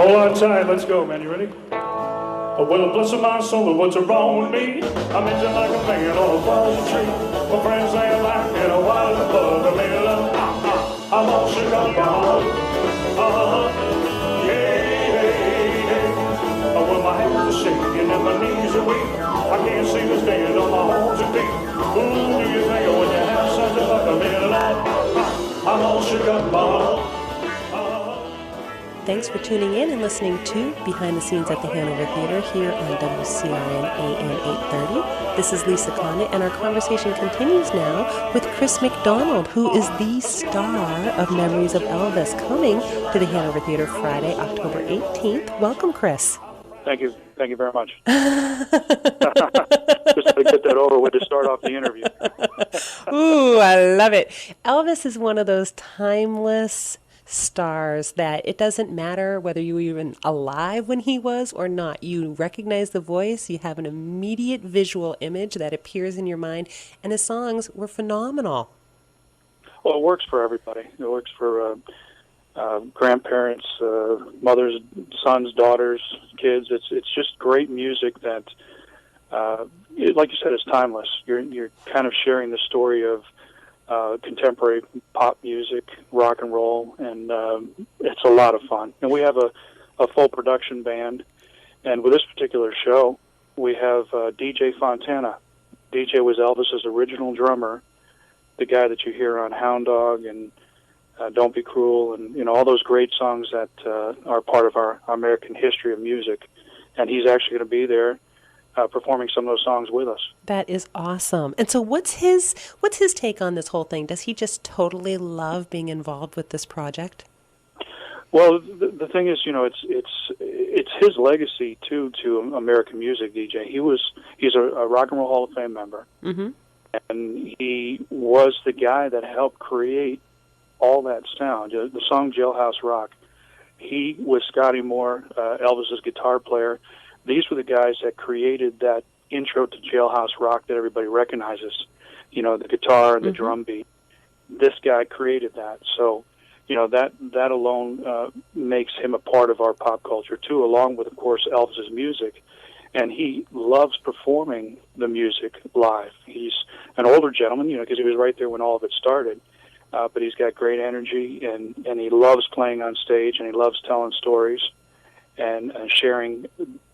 Hold on tight, let's go, man. You ready? Oh, well, bless my soul, what's wrong with me? I'm itching like a man on a fallen tree. My friends ain't like in a wild above the middle. I'm all shook up, yeah. Oh, well, my hands are shaking and my knees are weak. I can't seem to stand on my own two feet. Who do you think when you have something like a middle? I'm all shook up, Thanks for tuning in and listening to Behind the Scenes at the Hanover Theater here on WCRN AM 830. This is Lisa Condit, and our conversation continues now with Chris MacDonald, who is the star of Memories of Elvis, coming to the Hanover Theater Friday, October 18th. Welcome, Chris. Thank you. Thank you very much. Just to get that over with to start off the interview. Ooh, I love it. Elvis is one of those timeless stars that it doesn't matter whether you were even alive when he was or not. You recognize the voice, you have an immediate visual image that appears in your mind, and his songs were phenomenal. Well, it works for everybody. It works for grandparents, mothers, sons, daughters, kids. It's just great music that, like you said, is timeless. You're kind of sharing the story of contemporary pop music, rock and roll, and it's a lot of fun. And we have a full production band, and with this particular show, we have DJ Fontana. DJ was Elvis's original drummer, the guy that you hear on Hound Dog and Don't Be Cruel, and all those great songs that are part of our American history of music. And he's actually going to be there performing some of those songs with us. That is awesome. And so what's his take on this whole thing? Does he just totally love being involved with this project? Well, the thing is, it's his legacy too to American music. DJ, he's a Rock and Roll Hall of Fame member, and he was the guy that helped create all that sound. The song Jailhouse Rock. He was Scotty Moore, Elvis's guitar player. These were the guys that created that intro to Jailhouse Rock that everybody recognizes, the guitar and the drum beat. This guy created that. So, that alone makes him a part of our pop culture, too, along with, of course, Elvis's music. And he loves performing the music live. He's an older gentleman, because he was right there when all of it started. But he's got great energy, and he loves playing on stage, and he loves telling stories and sharing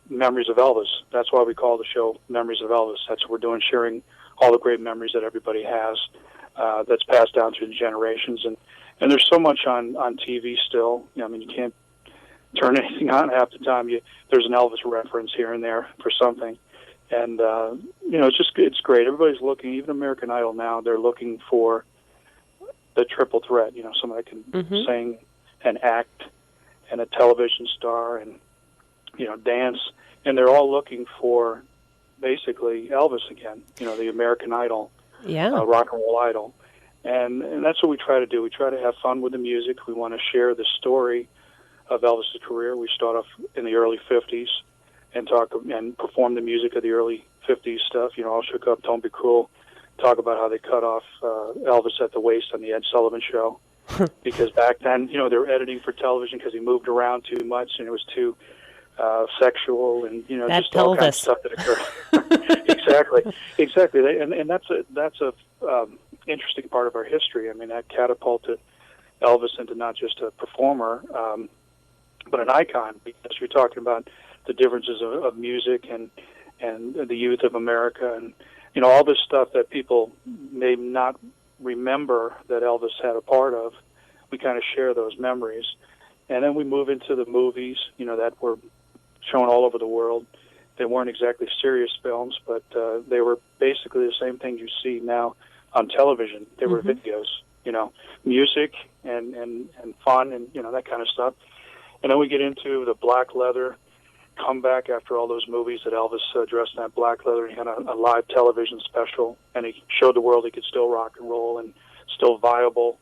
memories of Elvis. That's why we call the show Memories of Elvis. That's what we're doing, sharing all the great memories that everybody has that's passed down through the generations. And there's so much on TV still. You can't turn anything on half the time. There's an Elvis reference here and there for something. And, it's great. Everybody's looking, even American Idol now, they're looking for the triple threat, someone that can sing and act and a television star and, dance. And they're all looking for basically Elvis again, the American Idol, rock and roll idol. And that's what we try to do. We try to have fun with the music. We want to share the story of Elvis's career. We start off in the early 50s and talk and perform the music of the early 50s stuff, All Shook Up, Don't Be Cruel. Talk about how they cut off Elvis at the waist on the Ed Sullivan Show. Because back then, they were editing for television because he moved around too much and it was too sexual and just all kinds of stuff that occurred. Exactly. And that's a interesting part of our history. I mean, that catapulted Elvis into not just a performer, but an icon. Because you're talking about the differences of music and the youth of America and all this stuff that people may not remember that Elvis had a part of. We kind of share those memories, and then we move into the movies, that were shown all over the world. They weren't exactly serious films, but they were basically the same things you see now on television. They were videos, music and fun and that kind of stuff. And then we get into the black leather comeback after all those movies that Elvis dressed in that black leather. He had a live television special, and he showed the world he could still rock and roll and still viable.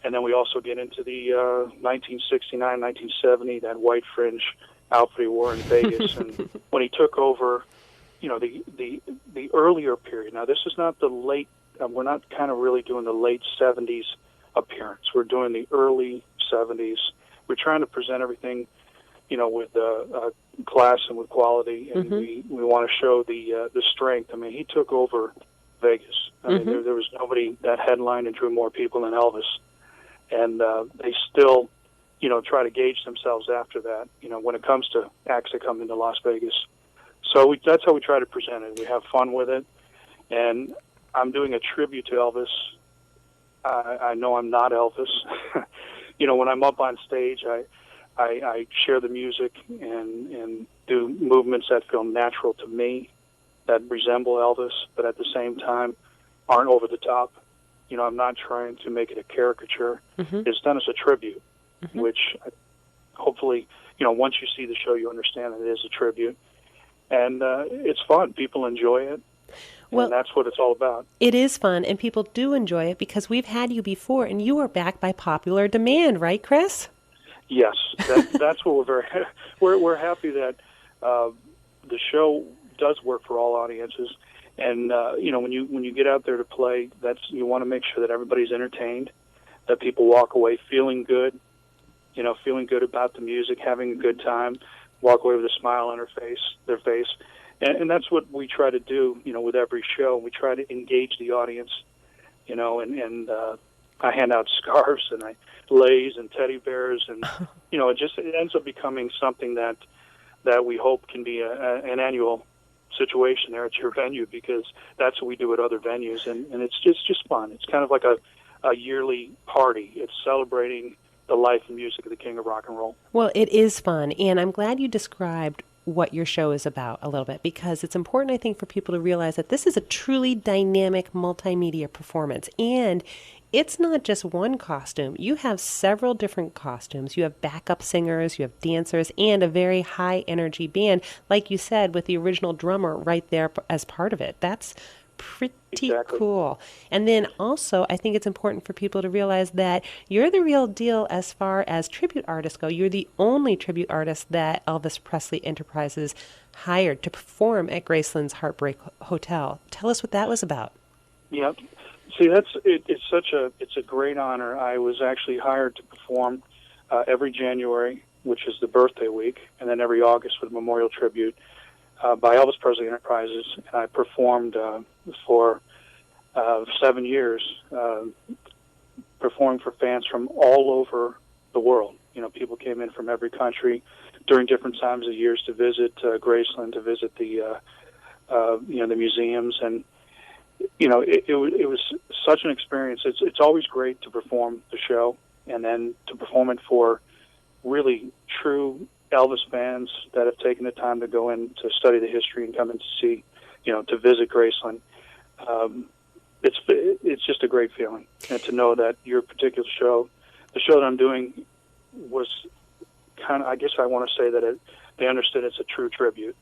And then we also get into the 1969, 1970, that white fringe outfit he wore in Vegas, and when he took over, the earlier period. Now, this is not the late. We're not kind of really doing the late 70s appearance. We're doing the early 70s. We're trying to present everything, with class and with quality, and we want to show the strength. I mean, he took over Vegas. I mean, there was nobody that headlined and drew more people than Elvis, and they still, try to gauge themselves after that. When it comes to acts that come into Las Vegas, so that's how we try to present it. We have fun with it, and I'm doing a tribute to Elvis. I know I'm not Elvis. When I'm up on stage, I share the music and do movements that feel natural to me, that resemble Elvis, but at the same time aren't over the top. I'm not trying to make it a caricature. It's done as a tribute, which hopefully, once you see the show, you understand that it is a tribute. And it's fun. People enjoy it. Well, and that's what it's all about. It is fun, and people do enjoy it because we've had you before, and you are back by popular demand, right, Chris? Yes, that's what we're happy that the show does work for all audiences, and when you get out there to play, you want to make sure that everybody's entertained, that people walk away feeling good, feeling good about the music, having a good time, walk away with a smile on their face. And that's what we try to do, with every show. We try to engage the audience, and I hand out scarves and I leis and teddy bears, and it ends up becoming something that we hope can be an annual situation there at your venue, because that's what we do at other venues, and it's just fun. It's kind of like a yearly party. It's celebrating the life and music of the King of Rock and Roll. Well, it is fun, and I'm glad you described what your show is about a little bit, because it's important, I think, for people to realize that this is a truly dynamic multimedia performance, and it's not just one costume. You have several different costumes. You have backup singers, you have dancers, and a very high energy band, like you said, with the original drummer right there as part of it. That's pretty cool. And then also, I think it's important for people to realize that you're the real deal as far as tribute artists go. You're the only tribute artist that Elvis Presley Enterprises hired to perform at Graceland's Heartbreak Hotel. Tell us what that was about. Yep. See, it's a great honor. I was actually hired to perform every January, which is the birthday week, and then every August for the memorial tribute by Elvis Presley Enterprises. And I performed for 7 years, performing for fans from all over the world. People came in from every country during different times of years to visit Graceland, to visit the museums, and it was such an experience. It's always great to perform the show, and then to perform it for really true Elvis fans that have taken the time to go in to study the history and come in to see, to visit Graceland. It's just a great feeling, and to know that your particular show, the show that I'm doing, was kind of, I guess I want to say that they understood it's a true tribute.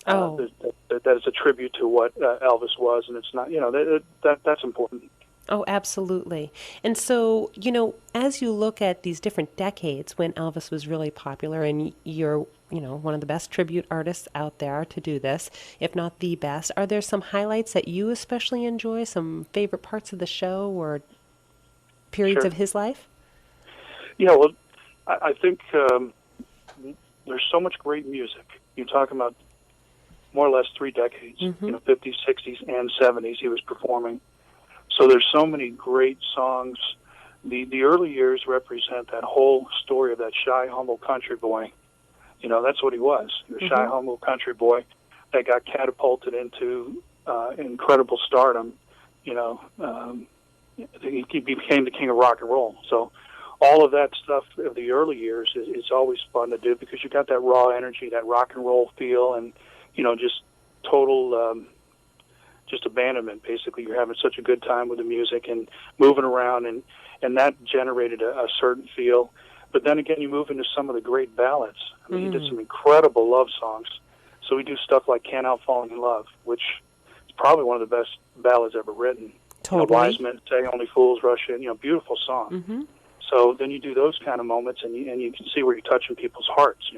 That it's a tribute to what Elvis was, and it's not, that's important. Oh, absolutely. And so, as you look at these different decades when Elvis was really popular, and you're, one of the best tribute artists out there to do this, if not the best, are there some highlights that you especially enjoy, some favorite parts of the show or periods of his life? Yeah, well, I think there's so much great music. You're talking about more or less 3 decades, 50s, 60s, and 70s he was performing. So there's so many great songs. The early years represent that whole story of that shy, humble country boy. That's what he was. He was a shy, humble country boy that got catapulted into incredible stardom. He became the king of rock and roll. So all of that stuff of the early years is always fun to do, because you got that raw energy, that rock and roll feel, and just total just abandonment. Basically, you're having such a good time with the music and moving around, and that generated a certain feel. But then again, you move into some of the great ballads. I mean, he did some incredible love songs. So we do stuff like Can't Help Falling in Love, which is probably one of the best ballads ever written. Totally. Wise Men Say Only Fools Rush In, beautiful song. So then you do those kind of moments, and you can see where you're touching people's hearts.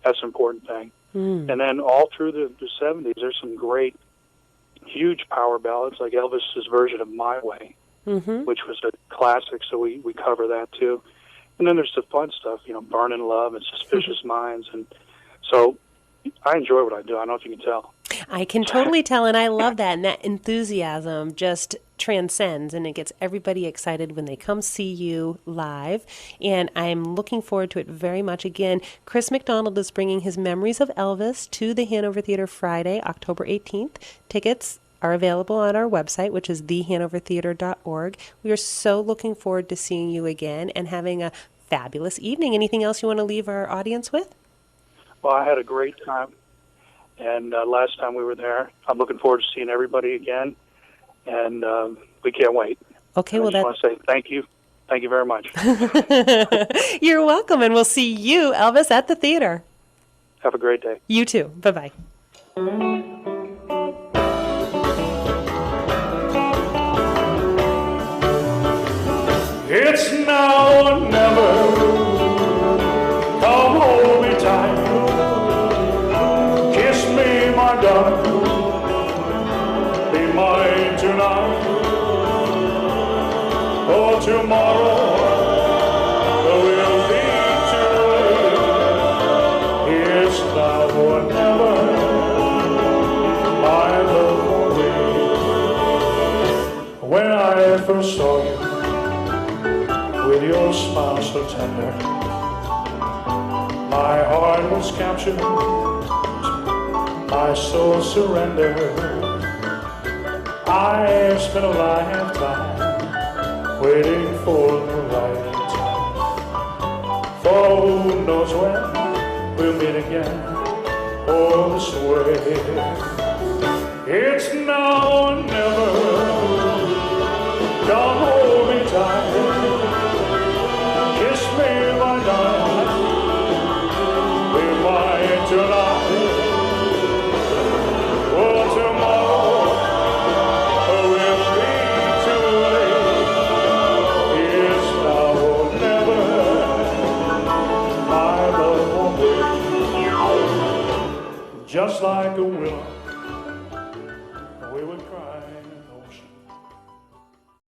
That's an important thing. And then all through the 70s, there's some great, huge power ballads, like Elvis's version of My Way, which was a classic, so we cover that too. And then there's the fun stuff, Burning Love and Suspicious Minds. And so I enjoy what I do. I don't know if you can tell. I can totally tell, and I love that. And that enthusiasm just transcends, and it gets everybody excited when they come see you live. And I'm looking forward to it very much. Again, Chris MacDonald is bringing his Memories of Elvis to the Hanover Theatre Friday, October 18th. Tickets are available on our website, which is thehanovertheatre.org. We are so looking forward to seeing you again and having a fabulous evening. Anything else you want to leave our audience with? Well, I had a great time. And last time we were there, I'm looking forward to seeing everybody again. And we can't wait. Okay, and well, I just want to say thank you. Thank you very much. You're welcome, and we'll see you, Elvis, at the theater. Have a great day. You too. Bye-bye. It's now or never. Come hold me tight. Kiss me, my darling. Be mine tonight. Oh, tomorrow will be too late. It's now or never. My love will wait. When I first saw you, with your smile so tender, my heart was captured, my soul surrendered. I spent a lifetime waiting for the right time. For who knows when we'll meet again, oh, this way. It's now or never. Come hold me tight. Kiss me, my darling. Be mine tonight. Oh, tomorrow will be too late. It's now or never. My love won't wait. Just like a willow